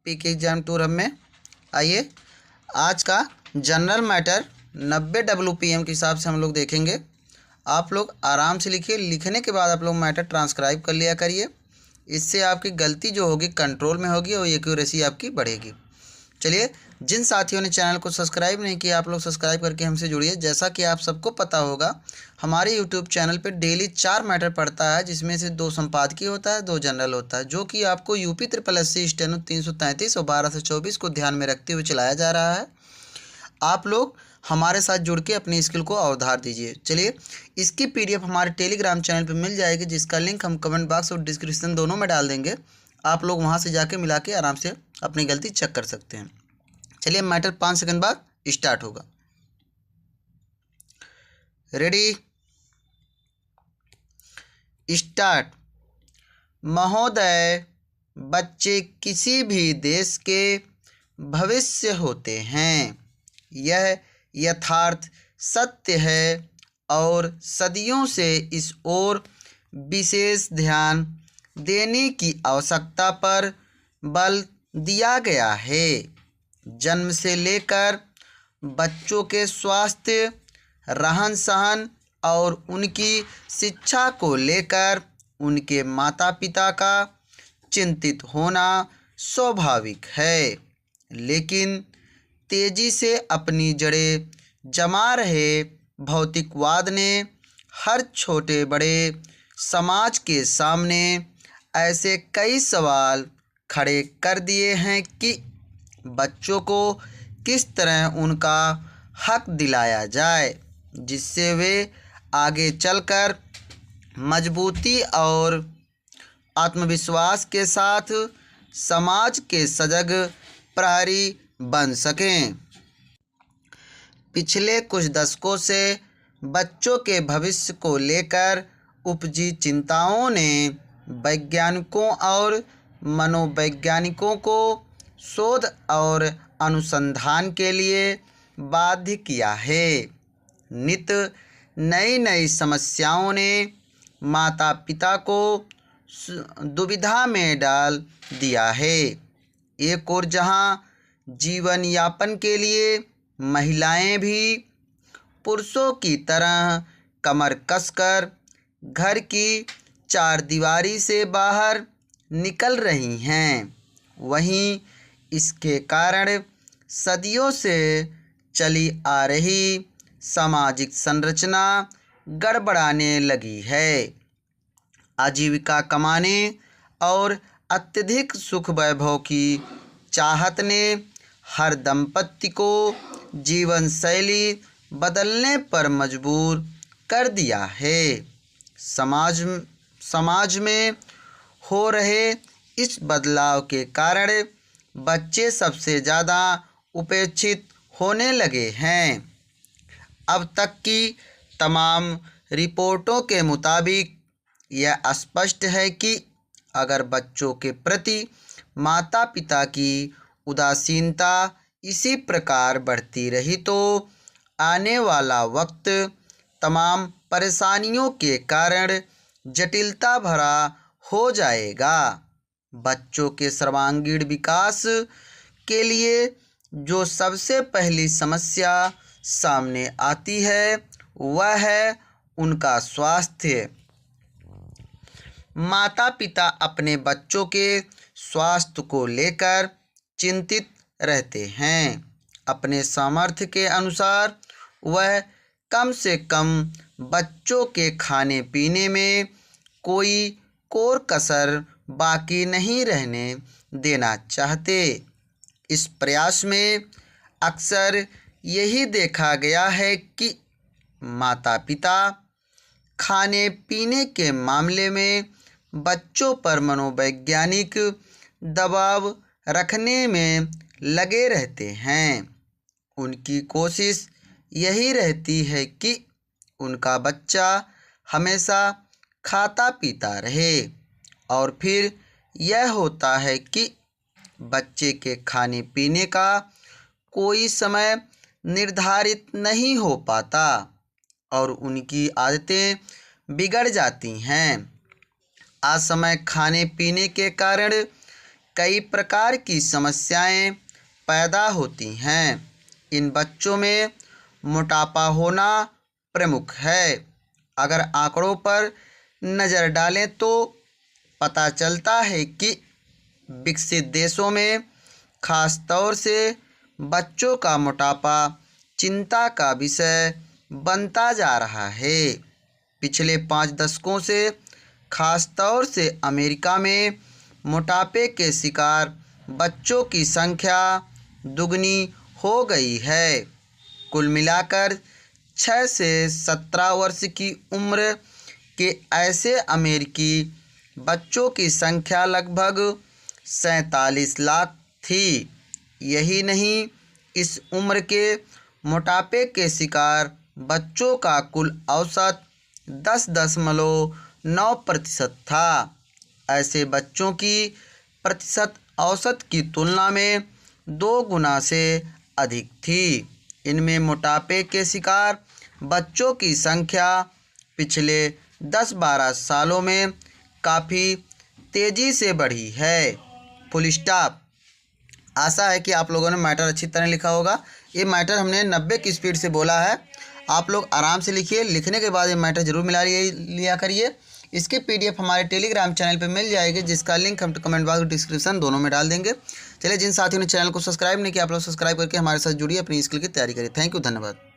पीके exam tour hub में। आइए आज का जनरल मैटर 90 WPM के हिसाब से हम लोग देखेंगे। आप लोग आराम से लिखिए, लिखने के बाद आप लोग मैटर ट्रांसक्राइब कर लिया करिए। इससे आपकी गलती जो होगी कंट्रोल में होगी और एक्यूरेसी आपकी बढ़ेगी। चलिए, जिन साथियों ने चैनल को सब्सक्राइब नहीं किया आप लोग सब्सक्राइब करके हमसे जुड़िए। जैसा कि आप सबको पता होगा, हमारे यूट्यूब चैनल पे डेली 4 मैटर पढ़ता है, जिसमें से 2 संपादकीय होता है, 2 जनरल होता है, जो कि आपको यूपी SSSC स्टेनो 333 और 12 से 24 को ध्यान में रखते हुए चलाया जा रहा है। आप लोग हमारे साथ जुड़ के अपनी स्किल को अवधार दीजिए। चलिए, इसकी PDF हमारे टेलीग्राम चैनल पर मिल जाएगी, जिसका लिंक हम कमेंट बॉक्स और डिस्क्रिप्शन दोनों में डाल देंगे। आप लोग वहाँ से जाके मिला के आराम से अपनी गलती चेक कर सकते हैं। चलिए, मैटर 5 सेकंड बाद स्टार्ट होगा। Ready, start. महोदय, बच्चे किसी भी देश के भविष्य होते हैं। यह यथार्थ सत्य है और सदियों से इस ओर विशेष ध्यान देने की आवश्यकता पर बल दिया गया है। जन्म से लेकर बच्चों के स्वास्थ्य, रहन सहन और उनकी शिक्षा को लेकर उनके माता पिता का चिंतित होना स्वाभाविक है, लेकिन तेजी से अपनी जड़ें जमा रहे भौतिकवाद ने हर छोटे बड़े समाज के सामने ऐसे कई सवाल खड़े कर दिए हैं कि बच्चों को किस तरह उनका हक दिलाया जाए, जिससे वे आगे चलकर मजबूती और आत्मविश्वास के साथ समाज के सजग प्रहरी बन सकें। पिछले कुछ दशकों से बच्चों के भविष्य को लेकर उपजी चिंताओं ने वैज्ञानिकों और मनोवैज्ञानिकों को शोध और अनुसंधान के लिए बाध्य किया है। नित नई नई समस्याओं ने माता पिता को दुविधा में डाल दिया है। एक और जहां जीवन यापन के लिए महिलाएं भी पुरुषों की तरह कमर कसकर घर की चारदीवारी से बाहर निकल रही हैं, वहीं इसके कारण सदियों से चली आ रही सामाजिक संरचना गड़बड़ाने लगी है। आजीविका कमाने और अत्यधिक सुख वैभव की चाहत ने हर दंपति को जीवन शैली बदलने पर मजबूर कर दिया है। समाज में हो रहे इस बदलाव के कारण बच्चे सबसे ज़्यादा उपेक्षित होने लगे हैं। अब तक की तमाम रिपोर्टों के मुताबिक यह स्पष्ट है कि अगर बच्चों के प्रति माता पिता की उदासीनता इसी प्रकार बढ़ती रही तो आने वाला वक्त तमाम परेशानियों के कारण जटिलता भरा हो जाएगा। बच्चों के सर्वांगीण विकास के लिए जो सबसे पहली समस्या सामने आती है वह है उनका स्वास्थ्य। माता पिता अपने बच्चों के स्वास्थ्य को लेकर चिंतित रहते हैं। अपने सामर्थ्य के अनुसार वह कम से कम बच्चों के खाने पीने में कोई कोर कसर बाकी नहीं रहने देना चाहते। इस प्रयास में अक्सर यही देखा गया है कि माता पिता खाने पीने के मामले में बच्चों पर मनोवैज्ञानिक दबाव रखने में लगे रहते हैं। उनकी कोशिश यही रहती है कि उनका बच्चा हमेशा खाता पीता रहे, और फिर यह होता है कि बच्चे के खाने पीने का कोई समय निर्धारित नहीं हो पाता और उनकी आदतें बिगड़ जाती हैं। असमय खाने पीने के कारण कई प्रकार की समस्याएं पैदा होती हैं। इन बच्चों में मोटापा होना प्रमुख है। अगर आंकड़ों पर नज़र डालें तो पता चलता है कि विकसित देशों में खास तौर से बच्चों का मोटापा चिंता का विषय बनता जा रहा है। पिछले 5 दशकों से खास तौर से अमेरिका में मोटापे के शिकार बच्चों की संख्या दुगनी हो गई है। कुल मिलाकर 6 से 17 वर्ष की उम्र के ऐसे अमेरिकी बच्चों की संख्या लगभग 47 लाख थी। यही नहीं, इस उम्र के मोटापे के शिकार बच्चों का कुल औसत 10.9% था। ऐसे बच्चों की प्रतिशत औसत की तुलना में 2 गुना से अधिक थी। इनमें मोटापे के शिकार बच्चों की संख्या पिछले 10-12 सालों में काफ़ी तेज़ी से बढ़ी है। Full stop. आशा है कि आप लोगों ने मैटर अच्छी तरह लिखा होगा। ये मैटर हमने 90 की स्पीड से बोला है। आप लोग आराम से लिखिए। लिखने के बाद ये मैटर ज़रूर मिला लिया करिए। इसकी PDF हमारे टेलीग्राम चैनल पे मिल जाएगी, जिसका लिंक हम कमेंट बॉक्स डिस्क्रिप्शन दोनों में डाल देंगे। चलिए, जिन साथियों ने चैनल को सब्सक्राइब नहीं किया, आप लोग सब्सक्राइब करके हमारे साथ जुड़िए, अपनी स्किल की तैयारी करिए। थैंक यू, धन्यवाद।